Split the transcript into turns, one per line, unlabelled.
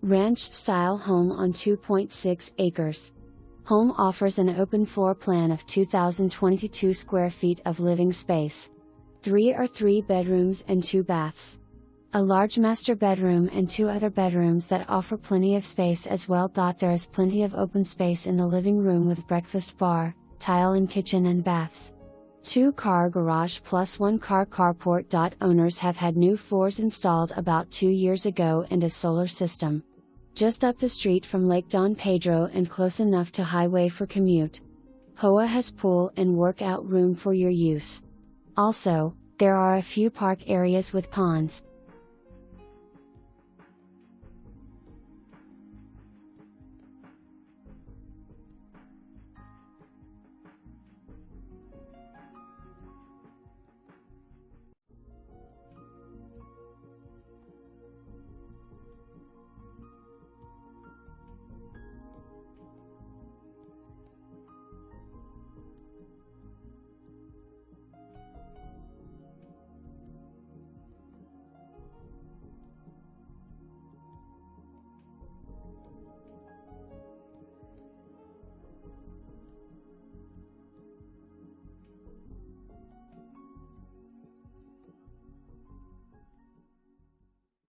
Ranch-style home on 2.6 acres. Home offers an open floor plan of 2,022 square feet of living space. 3 bedrooms and 2 baths. A large master bedroom and 2 other bedrooms that offer plenty of space as well. There is plenty of open space in the living room with breakfast bar, tile in kitchen and baths. 2-car garage plus 1-car carport. Owners have had new floors installed about 2 years ago and a solar system. Just up the street from Lake Don Pedro and close enough to highway for commute. HOA has pool and workout room for your use. Also, there are a few park areas with ponds,